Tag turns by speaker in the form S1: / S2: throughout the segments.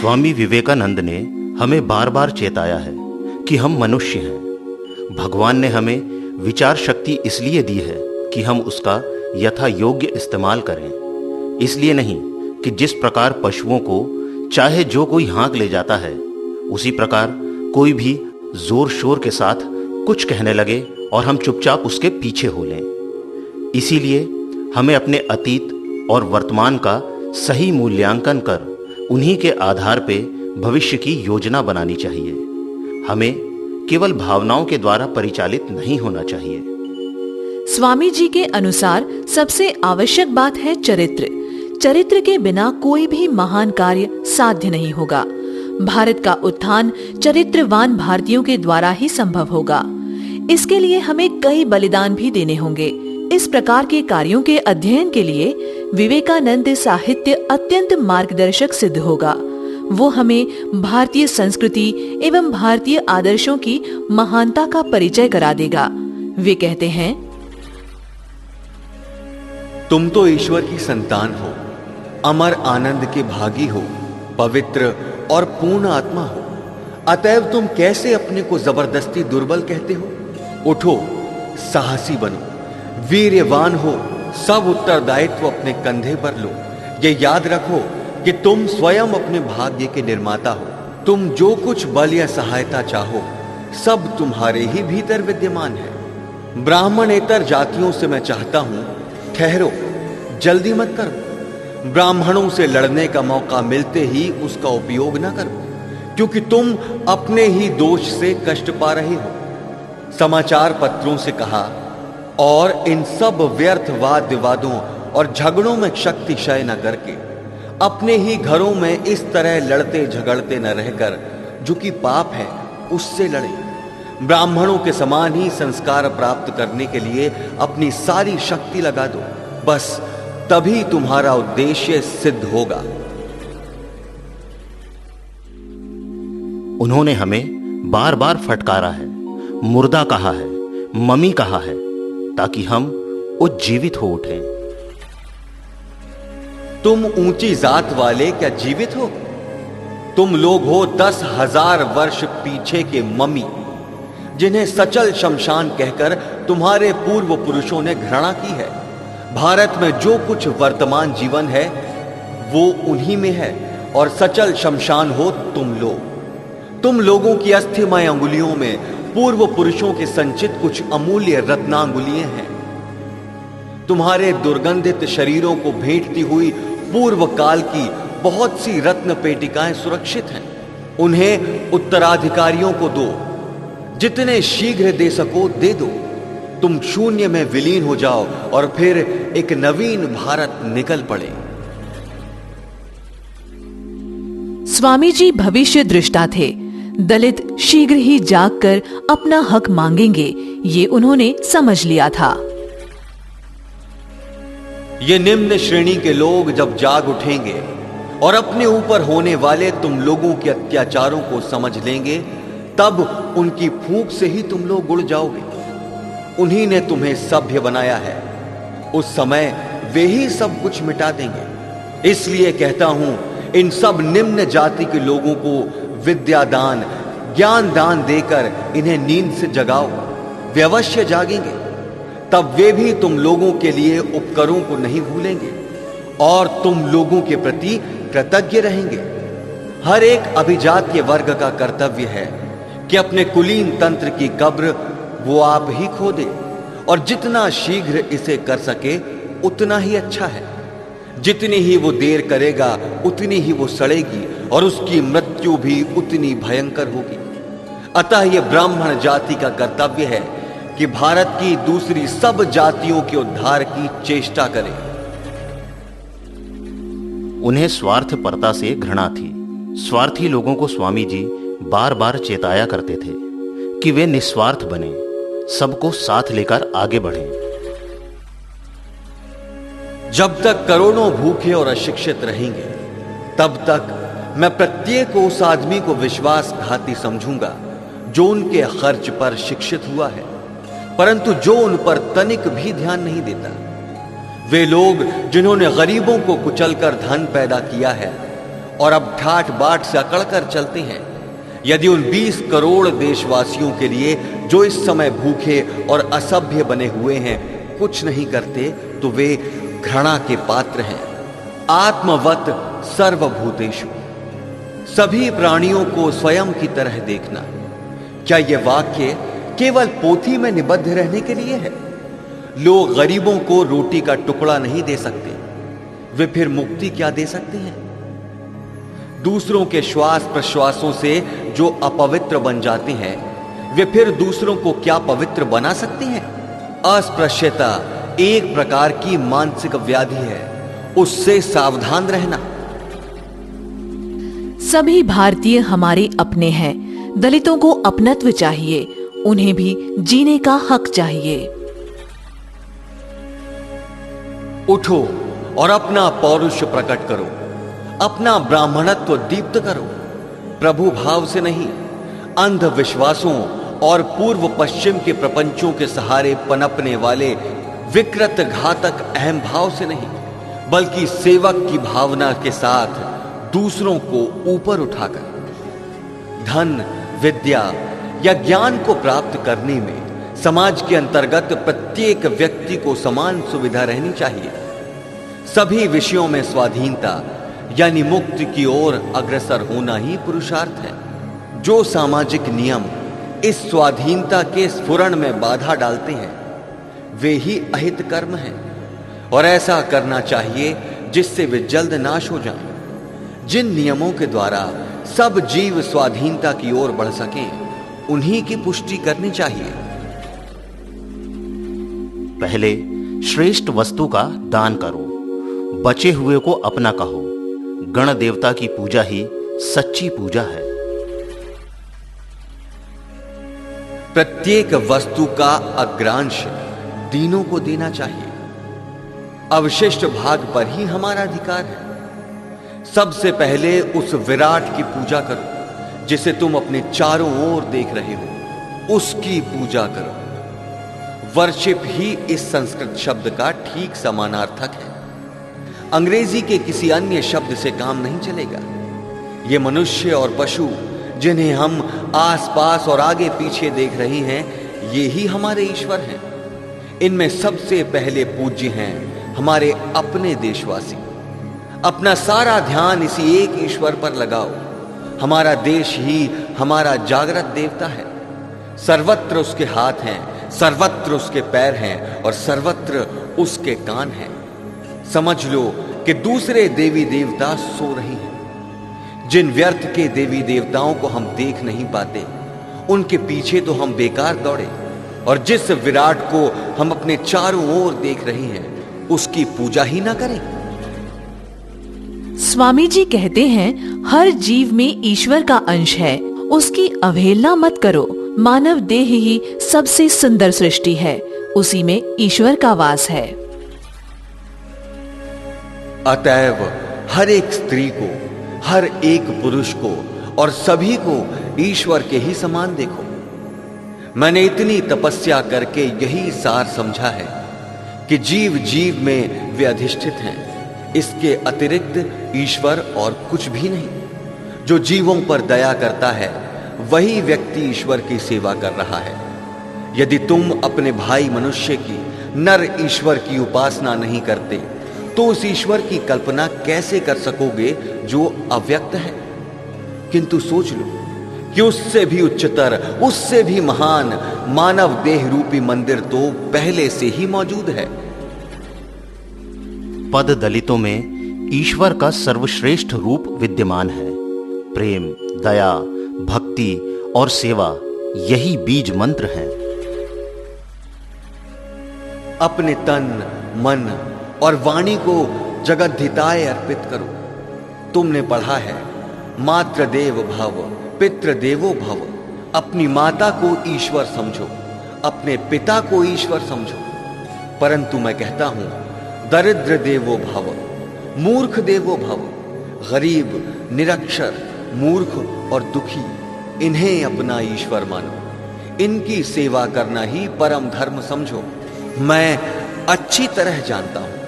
S1: स्वामी विवेकानंद ने हमें बार बार चेताया है कि हम मनुष्य हैं। भगवान ने हमें विचार शक्ति इसलिए दी है कि हम उसका यथा योग्य इस्तेमाल करें। इसलिए नहीं कि जिस प्रकार पशुओं को चाहे जो कोई हाँक ले जाता है, उसी प्रकार कोई भी जोर शोर के साथ कुछ कहने लगे और हम चुपचाप उसके पीछे हो लें। इसीलिए हमें अपने अतीत और वर्तमान का सही मूल्यांकन कर उन्हीं के आधार पे भविष्य की योजना बनानी चाहिए। हमें केवल भावनाओं के द्वारा परिचालित नहीं होना चाहिए।
S2: स्वामी जी के अनुसार सबसे आवश्यक बात है चरित्र। चरित्र के बिना कोई भी महान कार्य साध्य नहीं होगा। भारत का उत्थान चरित्रवान भारतीयों के द्वारा ही संभव होगा। इसके लिए हमें कई बलिदान भी देने होंगे। इस प्रकार के कार्यों के अध्ययन के लिए विवेकानंद साहित्य अत्यंत मार्गदर्शक सिद्ध होगा। वो हमें भारतीय संस्कृति एवं भारतीय आदर्शों की महानता का परिचय करा देगा। वे कहते हैं,
S3: तुम तो ईश्वर की संतान हो, अमर आनंद के भागी हो, पवित्र और पूर्ण आत्मा हो। अतएव तुम कैसे अपने को जबरदस्ती दुर्बल कहते हो? उठो, साहसी बनो, वीर्यवान हो, सब उत्तरदायित्व अपने कंधे पर लो। ये याद रखो कि तुम स्वयं अपने भाग्य के निर्माता हो। तुम जो कुछ बल या सहायता चाहो, सब तुम्हारे ही भीतर विद्यमान है। ब्राह्मणेतर जातियों से मैं चाहता हूं, ठहरो, जल्दी मत करो। ब्राह्मणों से लड़ने का मौका मिलते ही उसका उपयोग न करो, क्योंकि तुम अपने ही दोष से कष्ट पा रहे हो। समाचार पत्रों से कहा और इन सब व्यर्थ वाद विवादों और झगड़ों में शक्ति क्षय न करके अपने ही घरों में इस तरह लड़ते झगड़ते न रहकर जो कि पाप है उससे लड़े। ब्राह्मणों के समान ही संस्कार प्राप्त करने के लिए अपनी सारी शक्ति लगा दो। बस तभी तुम्हारा उद्देश्य सिद्ध होगा।
S1: उन्होंने हमें बार बार फटकारा है, मुर्दा कहा है, मम्मी कहा है, ताकि हम उज्जीवित हो उठें।
S3: तुम ऊंची जात वाले क्या जीवित हो? तुम लोग हो 10,000 वर्ष पीछे के मम्मी, जिन्हें सचल शमशान कहकर तुम्हारे पूर्व पुरुषों ने घृणा की है। भारत में जो कुछ वर्तमान जीवन है वो उन्हीं में है, और सचल शमशान हो तुम लोग। तुम लोगों की अस्थिमय अंगुलियों में पूर्व पुरुषों के संचित कुछ अमूल्य रत्नांगुलियां हैं। तुम्हारे दुर्गंधित शरीरों को भेंटती हुई पूर्व काल की बहुत सी रत्न पेटिकाएं सुरक्षित हैं। उन्हें उत्तराधिकारियों को दो, जितने शीघ्र दे सको दे दो। तुम शून्य में विलीन हो जाओ और फिर एक नवीन भारत निकल पड़े।
S2: स्वामी जी भविष्य दृष्टा थे। दलित शीघ्र ही जागकर अपना हक मांगेंगे, ये उन्होंने समझ लिया था।
S3: ये निम्न श्रेणी के लोग जब जाग उठेंगे और अपने ऊपर होने वाले तुम लोगों के अत्याचारों को समझ लेंगे, तब उनकी फूंक से ही तुम लोग उड़ जाओगे। उन्हीं ने तुम्हें सभ्य बनाया है। उस समय वे ही सब कुछ मिटा देंगे। इसलिए कहता हूं, इन सब निम्न जाति के लोगों को विद्या दान, ज्ञान दान देकर इन्हें नींद से जगाओ। वे अवश्य जागेंगे। तब वे भी तुम लोगों के लिए उपकरों को नहीं भूलेंगे और तुम लोगों के प्रति कृतज्ञ रहेंगे। हर एक अभिजात्य वर्ग का कर्तव्य है कि अपने कुलीन तंत्र की कब्र वो आप ही खोदे, और जितना शीघ्र इसे कर सके उतना ही अच्छा है। जितनी ही वो देर करेगा उतनी ही वो सड़ेगी और उसकी मृत्यु भी उतनी भयंकर होगी। अतः यह ब्राह्मण जाति का कर्तव्य है कि भारत की दूसरी सब जातियों के उद्धार की चेष्टा करे।
S1: उन्हें स्वार्थपरता से घृणा थी। स्वार्थी लोगों को स्वामी जी बार बार चेताया करते थे कि वे निस्वार्थ बने, सबको साथ लेकर आगे बढ़ें।
S3: जब तक करोड़ों भूखे और अशिक्षित रहेंगे, तब तक मैं प्रत्येक उस आदमी को विश्वासघाती समझूंगा जो उनके खर्च पर शिक्षित हुआ है, परंतु जो उन पर तनिक भी ध्यान नहीं देता। वे लोग जिन्होंने गरीबों को कुचलकर धन पैदा किया है और अब ठाठ बाट से अकड़कर चलते हैं। यदि उन 20 करोड़ देशवासियों के लिए जो इस समय भूखे और असभ्य बने हुए हैं कुछ नहीं करते तो वे घृणा के पात्र हैं। आत्मवत सर्वभूतेषु, सभी प्राणियों को स्वयं की तरह देखना। क्या यह वाक्य केवल पोथी में निबद्ध रहने के लिए है? लोग गरीबों को रोटी का टुकड़ा नहीं दे सकते, वे फिर मुक्ति क्या दे सकते हैं? दूसरों के श्वास प्रश्वासों से जो अपवित्र बन जाते हैं वे फिर दूसरों को क्या पवित्र बना सकते हैं? अस्पृश्यता एक प्रकार की मानसिक व्याधि है, उससे सावधान रहना।
S2: सभी भारतीय हमारे अपने हैं। दलितों को अपनत्व चाहिए, उन्हें भी जीने का हक चाहिए।
S3: उठो और अपना पौरुष प्रकट करो, अपना ब्राह्मणत्व दीप्त करो। प्रभु भाव से नहीं, अंधविश्वासों और पूर्व पश्चिम के प्रपंचों के सहारे पनपने वाले विकृत घातक अहम भाव से नहीं, बल्कि सेवक की भावना के साथ दूसरों को ऊपर उठाकर। धन, विद्या या ज्ञान को प्राप्त करने में समाज के अंतर्गत प्रत्येक व्यक्ति को समान सुविधा रहनी चाहिए। सभी विषयों में स्वाधीनता यानी मुक्ति की ओर अग्रसर होना ही पुरुषार्थ है। जो सामाजिक नियम इस स्वाधीनता के स्फुरण में बाधा डालते हैं वे ही अहित कर्म हैं, और ऐसा करना चाहिए जिससे वे जल्द नाश हो जाएं। जिन नियमों के द्वारा सब जीव स्वाधीनता की ओर बढ़ सकें उन्हीं की पुष्टि करनी चाहिए।
S1: पहले श्रेष्ठ वस्तु का दान करो, बचे हुए को अपना कहो। गण देवता की पूजा ही सच्ची पूजा है।
S3: प्रत्येक वस्तु का अग्रांश दीनों को देना चाहिए। अवशिष्ट भाग पर ही हमारा अधिकार है। सबसे पहले उस विराट की पूजा करो जिसे तुम अपने चारों ओर देख रहे हो, उसकी पूजा करो। वर्शिप ही इस संस्कृत शब्द का ठीक समानार्थक है। अंग्रेजी के किसी अन्य शब्द से काम नहीं चलेगा। ये मनुष्य और पशु जिन्हें हम आसपास और आगे पीछे देख रहे हैं, ये ही हमारे ईश्वर हैं। इनमें सबसे पहले पूज्य हैं हमारे अपने देशवासी। अपना सारा ध्यान इसी एक ईश्वर पर लगाओ। हमारा देश ही हमारा जागृत देवता है। सर्वत्र उसके हाथ हैं, सर्वत्र उसके पैर हैं और सर्वत्र उसके कान हैं। समझ लो कि दूसरे देवी देवता सो रहे हैं। जिन व्यर्थ के देवी देवताओं को हम देख नहीं पाते उनके पीछे तो हम बेकार दौड़े, और जिस विराट को हम अपने चारों ओर देख रहे हैं उसकी पूजा ही ना करें।
S2: स्वामी जी कहते हैं, हर जीव में ईश्वर का अंश है, उसकी अवहेलना मत करो। मानव देह ही सबसे सुंदर सृष्टि है, उसी में ईश्वर का वास है।
S3: अतएव हर एक स्त्री को, हर एक पुरुष को और सभी को ईश्वर के ही समान देखो। मैंने इतनी तपस्या करके यही सार समझा है कि जीव जीव में वे अधिष्ठित हैं। इसके अतिरिक्त ईश्वर और कुछ भी नहीं। जो जीवों पर दया करता है वही व्यक्ति ईश्वर की सेवा कर रहा है। यदि तुम अपने भाई मनुष्य की नर ईश्वर की उपासना नहीं करते तो उस ईश्वर की कल्पना कैसे कर सकोगे जो अव्यक्त है? किंतु सोच लो कि उससे भी उच्चतर, उससे भी महान मानव देह रूपी मंदिर तो पहले से ही मौजूद है।
S1: पद दलितों में ईश्वर का सर्वश्रेष्ठ रूप विद्यमान है। प्रेम, दया, भक्ति और सेवा यही बीज मंत्र हैं।
S3: अपने तन, मन और वाणी को जगद्धिताय अर्पित करो। तुमने पढ़ा है, मातृदेव भव पितृदेवो भव। अपनी माता को ईश्वर समझो, अपने पिता को ईश्वर समझो। परंतु मैं कहता हूं, दरिद्र देवो भव, मूर्ख देवो भव। गरीब, निरक्षर, मूर्ख और दुखी, इन्हें अपना ईश्वर मानो। इनकी सेवा करना ही परम धर्म समझो। मैं अच्छी तरह जानता हूं,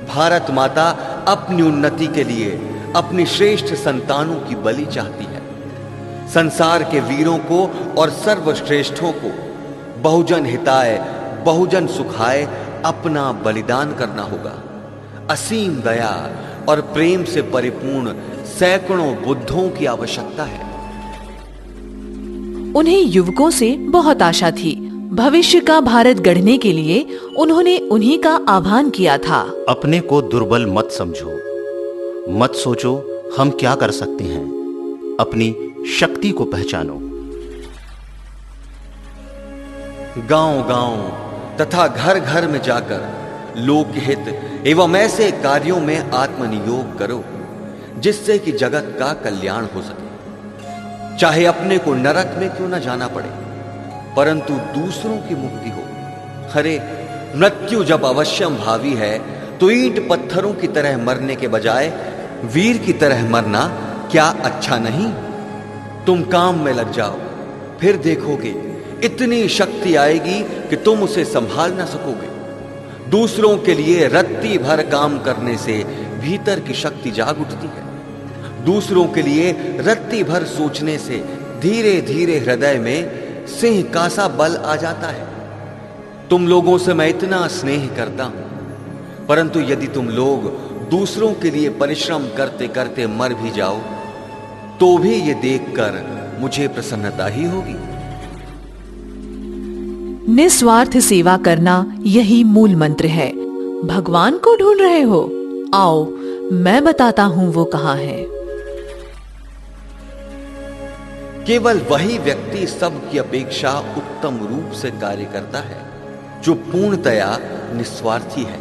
S3: भारत माता अपनी उन्नति के लिए अपनी श्रेष्ठ संतानों की बलि चाहती है। संसार के वीरों को और सर्वश्रेष्ठों को बहुजन हिताय बहुजन सुखाय अपना बलिदान करना होगा। असीम दया और प्रेम से परिपूर्ण सैकड़ों बुद्धों की आवश्यकता है।
S2: उन्हें युवकों से बहुत आशा थी। भविष्य का भारत गढ़ने के लिए उन्होंने उन्हीं का आह्वान किया था।
S1: अपने को दुर्बल मत समझो, मत सोचो हम क्या कर सकते हैं, अपनी शक्ति को पहचानो।
S3: गांव-गांव तथा घर घर में जाकर लोकहित एवं ऐसे कार्यों में आत्मनियोग करो जिससे कि जगत का कल्याण हो सके। चाहे अपने को नरक में क्यों न जाना पड़े, परंतु दूसरों की मुक्ति हो। अरे मृत्यु जब अवश्यम भावी है तो ईंट पत्थरों की तरह मरने के बजाय वीर की तरह मरना क्या अच्छा नहीं? तुम काम में लग जाओ, फिर देखोगे इतनी शक्ति आएगी कि तुम उसे संभाल ना सकोगे। दूसरों के लिए रत्ती भर काम करने से भीतर की शक्ति जाग उठती है। दूसरों के लिए रत्ती भर सोचने से धीरे धीरे हृदय में सिंह का सा बल आ जाता है। तुम लोगों से मैं इतना स्नेह करता हूं, परंतु यदि तुम लोग दूसरों के लिए परिश्रम करते करते मर भी जाओ तो भी ये देखकर मुझे प्रसन्नता ही होगी।
S2: निस्वार्थ सेवा करना यही मूल मंत्र है। भगवान को ढूंढ रहे हो? आओ मैं बताता हूँ वो कहाँ है।
S3: केवल वही व्यक्ति सबकी अपेक्षा उत्तम रूप से कार्य करता है जो पूर्णतया निस्वार्थी है,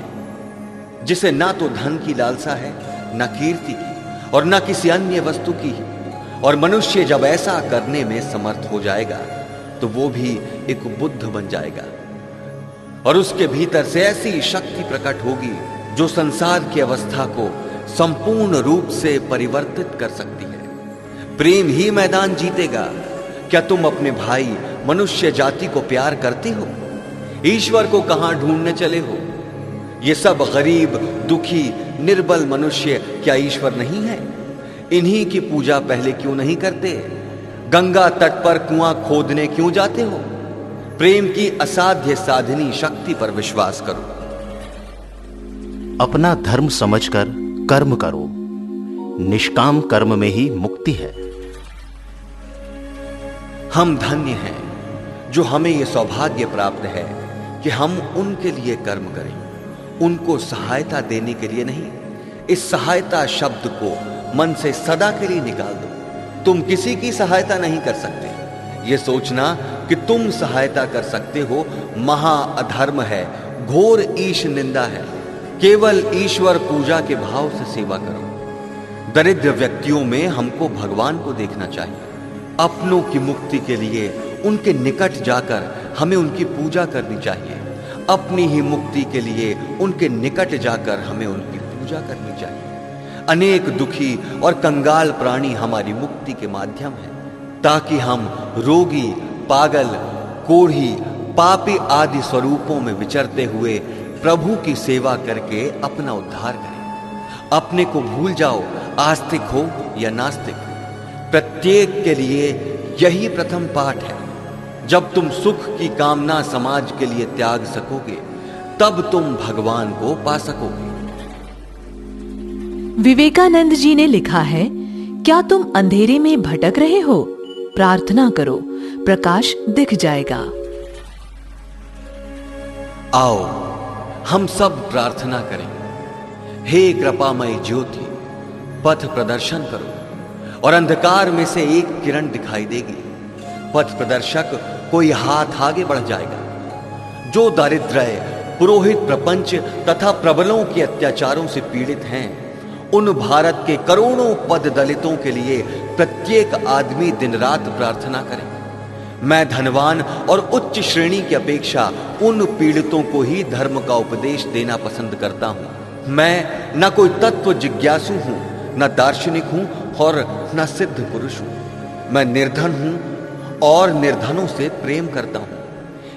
S3: जिसे ना तो धन की लालसा है, न कीर्ति की और न किसी अन्य वस्तु की। और मनुष्य जब ऐसा करने में समर्थ हो जाएगा तो वो भी एक बुद्ध बन जाएगा और उसके भीतर से ऐसी शक्ति प्रकट होगी जो संसार की अवस्था को संपूर्ण रूप से परिवर्तित कर सकती है। प्रेम ही मैदान जीतेगा। क्या तुम अपने भाई मनुष्य जाति को प्यार करते हो? ईश्वर को कहां ढूंढने चले हो? ये सब गरीब, दुखी, निर्बल मनुष्य क्या ईश्वर नहीं है? इन्हीं की पूजा पहले क्यों नहीं करते? गंगा तट पर कुआं खोदने क्यों जाते हो? प्रेम की असाध्य साधनी शक्ति पर विश्वास करो।
S1: अपना धर्म समझकर कर्म करो, निष्काम कर्म में ही मुक्ति है।
S3: हम धन्य हैं जो हमें यह सौभाग्य प्राप्त है कि हम उनके लिए कर्म करें, उनको सहायता देने के लिए नहीं। इस सहायता शब्द को मन से सदा के लिए निकाल दो। तुम किसी की सहायता नहीं कर सकते। यह सोचना कि तुम सहायता कर सकते हो महा अधर्म है, घोर ईश निंदा है। केवल ईश्वर पूजा के भाव से सेवा करो। दरिद्र व्यक्तियों में हमको भगवान को देखना चाहिए। अपनों की मुक्ति के लिए उनके निकट जाकर हमें उनकी पूजा करनी चाहिए। अपनी ही मुक्ति के लिए उनके निकट जाकर हमें उनकी पूजा करनी चाहिए। अनेक दुखी और कंगाल प्राणी हमारी मुक्ति के माध्यम हैं, ताकि हम रोगी, पागल, कोढ़ी, पापी आदि स्वरूपों में विचरते हुए प्रभु की सेवा करके अपना उद्धार करें। अपने को भूल जाओ, आस्तिक हो या नास्तिक। प्रत्येक के लिए यही प्रथम पाठ है। जब तुम सुख की कामना समाज के लिए त्याग सकोगे, तब तुम भगवान को पा सकोगे।
S2: विवेकानंद जी ने लिखा है, क्या तुम अंधेरे में भटक रहे हो? प्रार्थना करो, प्रकाश दिख जाएगा।
S3: आओ हम सब प्रार्थना करें। हे कृपामय ज्योति, पथ प्रदर्शन करो। और अंधकार में से एक किरण दिखाई देगी। पथ प्रदर्शक कोई हाथ आगे बढ़ जाएगा। जो दारिद्र्य, पुरोहित प्रपंच तथा प्रबलों के अत्याचारों से पीड़ित हैं, उन भारत के करोड़ों पद दलितों के लिए प्रत्येक आदमी दिन रात प्रार्थना करे। मैं धनवान और उच्च श्रेणी की अपेक्षा उन पीड़ितों को ही धर्म का उपदेश देना पसंद करता हूं। मैं न कोई तत्व जिज्ञासु हूं, न दार्शनिक हूं और न सिद्ध पुरुष हूं। मैं निर्धन हूं और निर्धनों से प्रेम करता हूं।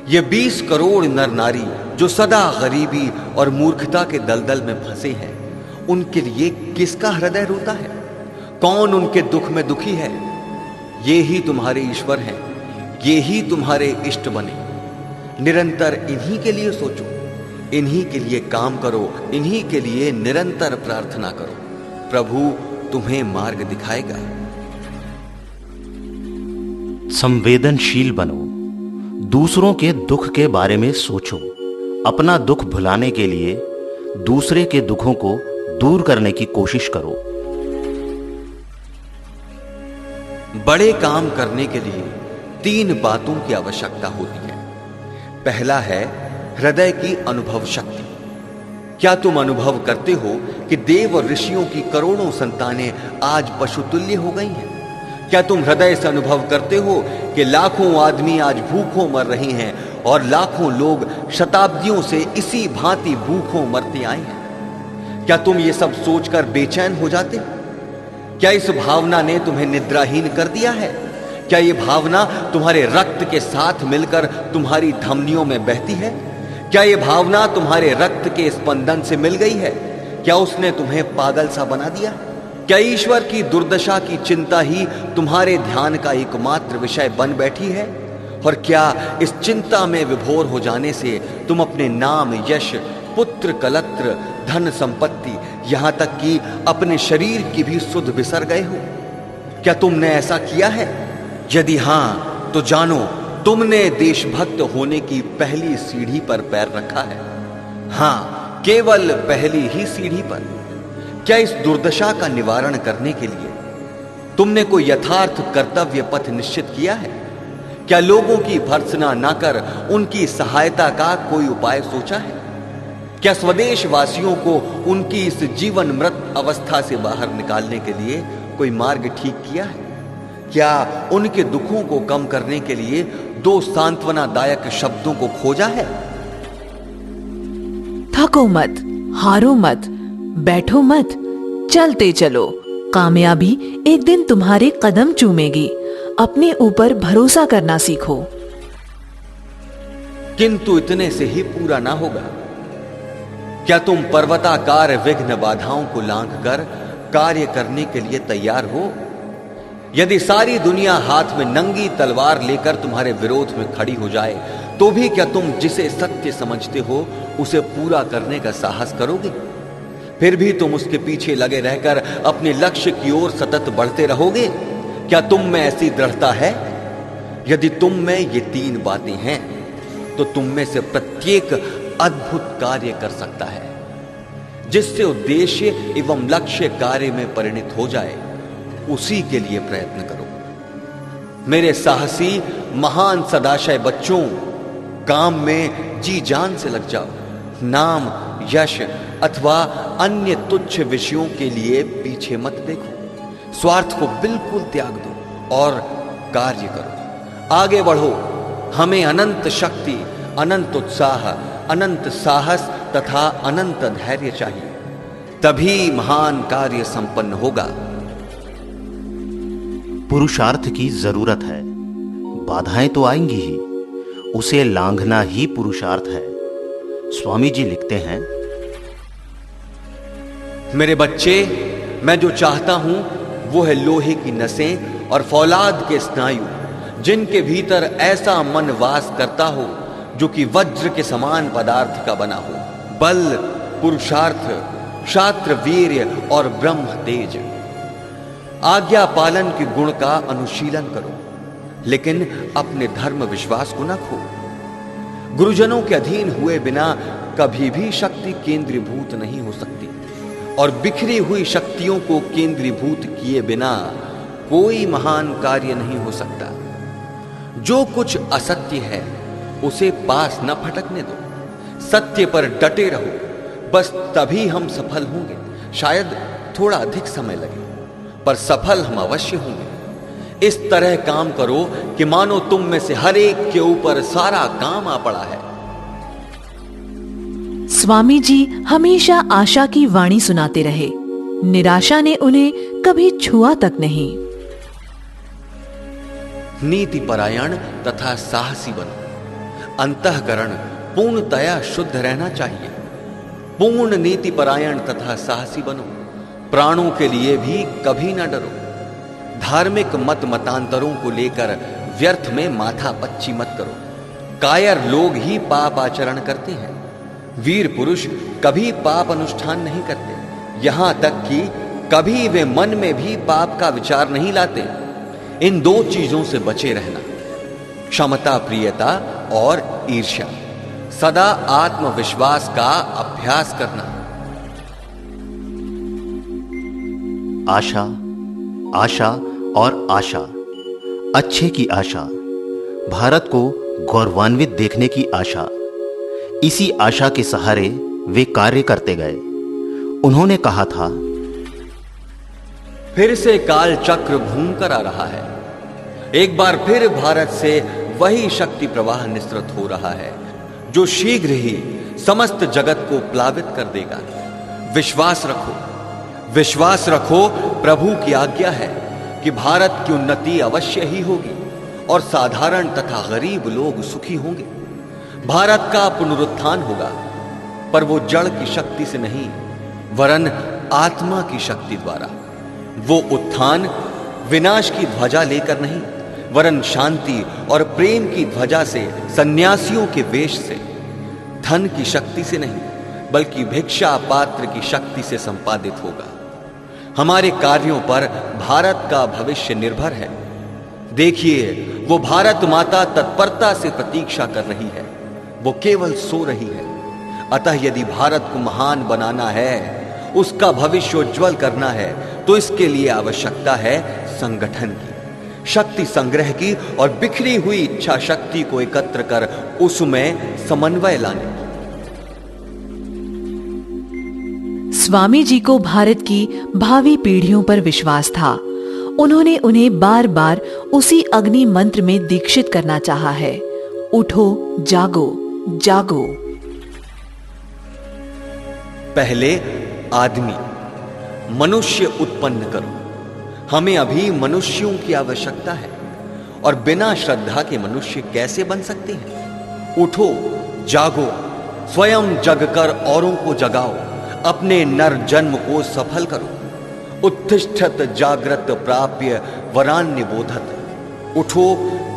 S3: ये 20 करोड़ नर नारी जो सदा गरीबी और मूर्खता के दलदल में फंसे हैं, उनके लिए किसका हृदय रोता है? कौन उनके दुख में दुखी है? ये ही तुम्हारे ईश्वर हैं, ये ही तुम्हारे इष्ट बने। निरंतर इन्हीं के लिए सोचो, इन्हीं के लिए काम करो, इन्हीं के लिए निरंतर प्रार्थना करो। प्रभु तुम्हें मार्ग दिखाएगा।
S1: संवेदनशील बनो, दूसरों के दुख के बारे में सोचो। अपना दुख भुलाने के लिए दूसरे के दुखों को दूर करने की कोशिश करो।
S3: बड़े काम करने के लिए 3 बातों की आवश्यकता होती है। पहला है हृदय की अनुभव शक्ति। क्या तुम अनुभव करते हो कि देव और ऋषियों की करोड़ों संतानें आज पशुतुल्य हो गई हैं? क्या तुम हृदय से अनुभव करते हो कि लाखों आदमी आज भूखों मर रही हैं और लाखों लोग शताब्दियों से इसी भांति भूखों मरते आए हैं? क्या तुम ये सब सोचकर बेचैन हो जाते? क्या इस भावना ने तुम्हें निद्राहीन कर दिया है? क्या ये भावना तुम्हारे रक्त के साथ मिलकर तुम्हारी धमनियों में बहती है? क्या ये भावना तुम्हारे रक्त के स्पंदन से मिल गई है? क्या उसने तुम्हें पागल सा बना दिया? क्या ईश्वर की दुर्दशा की चिंता ही तुम्हारे ध्यान का एकमात्र विषय बन बैठी है? और क्या इस चिंता में विभोर हो जाने से तुम अपने नाम, यश, पुत्र, कलत्र, धन संपत्ति, यहां तक कि अपने शरीर की भी सुध बिसर गए हो? क्या तुमने ऐसा किया है? यदि हां तो जानो तुमने देशभक्त होने की पहली सीढ़ी पर पैर रखा है। हां, केवल पहली ही सीढ़ी पर। क्या इस दुर्दशा का निवारण करने के लिए तुमने कोई यथार्थ कर्तव्य पथ निश्चित किया है? क्या लोगों की भर्त्सना न कर उनकी सहायता का कोई उपाय सोचा है? क्या स्वदेश वासियों को उनकी इस जीवन मृत अवस्था से बाहर निकालने के लिए कोई मार्ग ठीक किया है? क्या उनके दुखों को कम करने के लिए 2 सांत्वनादायक शब्दों को खोजा है?
S2: थको मत, हारो मत, बैठो मत, चलते चलो। कामयाबी एक दिन तुम्हारे कदम चूमेगी। अपने ऊपर भरोसा करना सीखो।
S3: किंतु इतने से ही पूरा ना होगा। क्या तुम पर्वताकार विघ्न बाधाओं को लांघकर कार्य करने के लिए तैयार हो? यदि सारी दुनिया हाथ में नंगी तलवार लेकर तुम्हारे विरोध में खड़ी हो जाए, तो भी क्या तुम जिसे सत्य समझते हो उसे पूरा करने का साहस करोगे? फिर भी तुम उसके पीछे लगे रहकर अपने लक्ष्य की ओर सतत बढ़ते रहोगे? क्या तुम में ऐसी दृढ़ता है? यदि तुम में ये 3 बातें हैं, तो तुम में से प्रत्येक अद्भुत कार्य कर सकता है। जिससे उद्देश्य एवं लक्ष्य कार्य में परिणत हो जाए, उसी के लिए प्रयत्न करो। मेरे साहसी महान सदाशय बच्चों, काम में जी जान से लग जाओ। नाम, यश अथवा अन्य तुच्छ विषयों के लिए पीछे मत देखो। स्वार्थ को बिल्कुल त्याग दो और कार्य करो। आगे बढ़ो। हमें अनंत शक्ति, अनंत उत्साह, अनंत साहस तथा अनंत धैर्य चाहिए। तभी महान कार्य संपन्न होगा।
S1: पुरुषार्थ की जरूरत है। बाधाएं तो आएंगी ही, उसे लांघना ही पुरुषार्थ है। स्वामी जी लिखते हैं,
S3: मेरे बच्चे, मैं जो चाहता हूं वो है लोहे की नसें और फौलाद के स्नायु, जिनके भीतर ऐसा मन वास करता हो जो कि वज्र के समान पदार्थ का बना हो। बल, पुरुषार्थ, क्षात्र वीर्य और ब्रह्म तेज। आज्ञा पालन के गुण का अनुशीलन करो, लेकिन अपने धर्म विश्वास को न खो। गुरुजनों के अधीन हुए बिना कभी भी शक्ति केंद्रीभूत नहीं हो सकती, और बिखरी हुई शक्तियों को केंद्रीभूत किए बिना कोई महान कार्य नहीं हो सकता। जो कुछ असत्य है उसे पास न फटकने दो। सत्य पर डटे रहो, बस तभी हम सफल होंगे। शायद थोड़ा अधिक समय लगे, पर सफल हम अवश्य होंगे। इस तरह काम करो कि मानो तुम में से हर एक के ऊपर सारा काम आ पड़ा है।
S2: स्वामी जी हमेशा आशा की वाणी सुनाते रहे। निराशा ने उन्हें कभी छुआ तक नहीं।
S3: नीति परायण तथा साहसी बनो। अंतःकरण पूर्णतया शुद्ध रहना चाहिए। पूर्ण नीति परायण तथा साहसी बनो। प्राणों के लिए भी कभी न डरो। धार्मिक मत मतांतरों को लेकर व्यर्थ में माथा पच्ची मत करो। कायर लोग ही पाप आचरण करते हैं, वीर पुरुष कभी पाप अनुष्ठान नहीं करते, यहां तक कि कभी वे मन में भी पाप का विचार नहीं लाते। इन दो चीजों से बचे रहना, क्षमता प्रियता और ईर्ष्या। सदा आत्मविश्वास का अभ्यास करना।
S1: आशा, आशा और आशा, अच्छे की आशा, भारत को गौरवान्वित देखने की आशा। इसी आशा के सहारे वे कार्य करते गए। उन्होंने कहा था,
S3: फिर से काल चक्र घूम कर आ रहा है। एक बार फिर भारत से वही शक्ति प्रवाह निसृत हो रहा है जो शीघ्र ही समस्त जगत को प्लावित कर देगा। विश्वास रखो, विश्वास रखो। प्रभु की आज्ञा है कि भारत की उन्नति अवश्य ही होगी और साधारण तथा गरीब लोग सुखी होंगे। भारत का पुनरुत्थान होगा, पर वो जड़ की शक्ति से नहीं, वरन आत्मा की शक्ति द्वारा। वो उत्थान विनाश की ध्वजा लेकर नहीं, वरन शांति और प्रेम की ध्वजा से, सन्यासियों के वेश से। धन की शक्ति से नहीं, बल्कि भिक्षा पात्र की शक्ति से संपादित होगा। हमारे कार्यों पर भारत का भविष्य निर्भर है। देखिए, वो भारत माता तत्परता से प्रतीक्षा कर रही है, वो केवल सो रही है। अतः यदि भारत को महान बनाना है, उसका भविष्य उज्जवल करना है, तो इसके लिए आवश्यकता है संगठन की, शक्ति संग्रह की और बिखरी हुई इच्छा शक्ति को एकत्र कर उसमें समन्वय लाने की।
S2: स्वामी जी को भारत की भावी पीढ़ियों पर विश्वास था। उन्होंने उन्हें बार बार उसी अग्नि मंत्र में दीक्षित करना चाहा है, उठो, जागो, जागो।
S3: पहले आदमी, मनुष्य उत्पन्न करो। हमें अभी मनुष्यों की आवश्यकता है, और बिना श्रद्धा के मनुष्य कैसे बन सकते हैं? उठो, जागो, स्वयं जगकर औरों को जगाओ, अपने नर जन्म को सफल करो। उत्तिष्ठत जागृत प्राप्य वरान्य बोधत। उठो,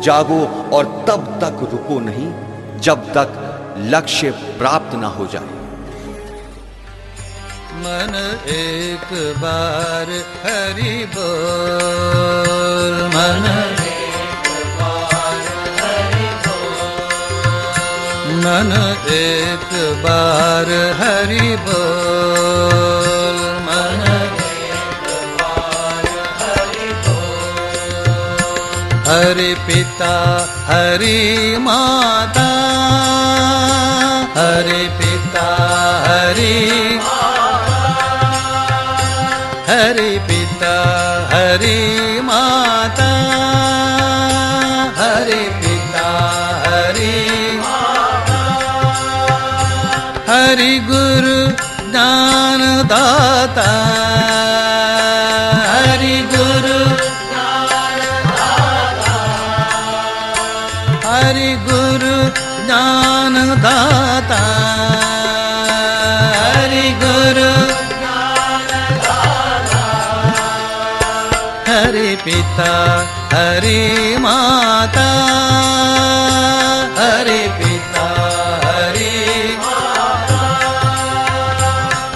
S3: जागो और तब तक रुको नहीं जब तक लक्ष्य प्राप्त ना हो जाए।
S4: मन एक बार हरि बोल, मन एक बार हरि बोल, मन एक बार हरि बोल, मन एक बार हरि बोल। हरि पिता हरि माता, हरि पिता हरि हरि पिता हरि माता, हरि पिता हरि माता, हरि गुरु ज्ञान दाता, हरि गुरु ज्ञान दाता, हरि गुरु ज्ञान दाता, हरि गुरु हरि पिता हरि माता, हरि पिता हरि माता,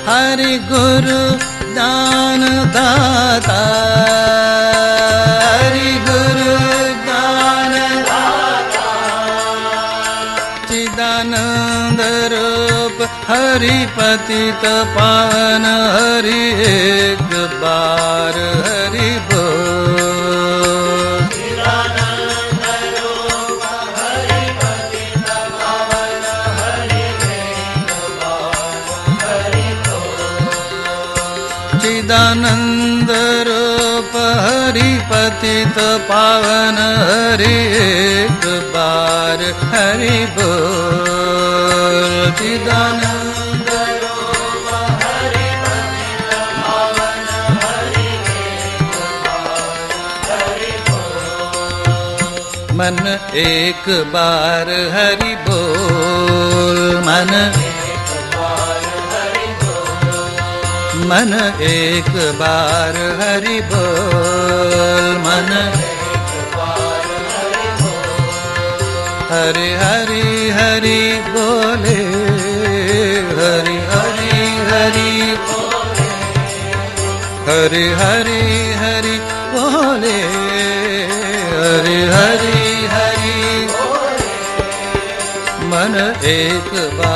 S4: हरि गुरु ज्ञान दाता, हरि गुरु ज्ञान दाता। चिदानंद रूप हरि पतित पावन हरि एक बार हरि बोल। चिदानंद रूप हरि पतित पावन हरि एक बार हरि बोल। चिदानंद रूप हरि पतित पावन हरि एक बार हरि बोल। चिदानंद रूप हरि पतित पावन हरि एक बार हरि बोल। मन एक बार हरि बोल, मन एक बार हरि बोल, मन एक बार हरि बोल, मन हरि हरि हरि बोले, हरि हरि हरि बोले, हरि हरि हरि बोले, हरि हरि हरि बोले, मन एक बार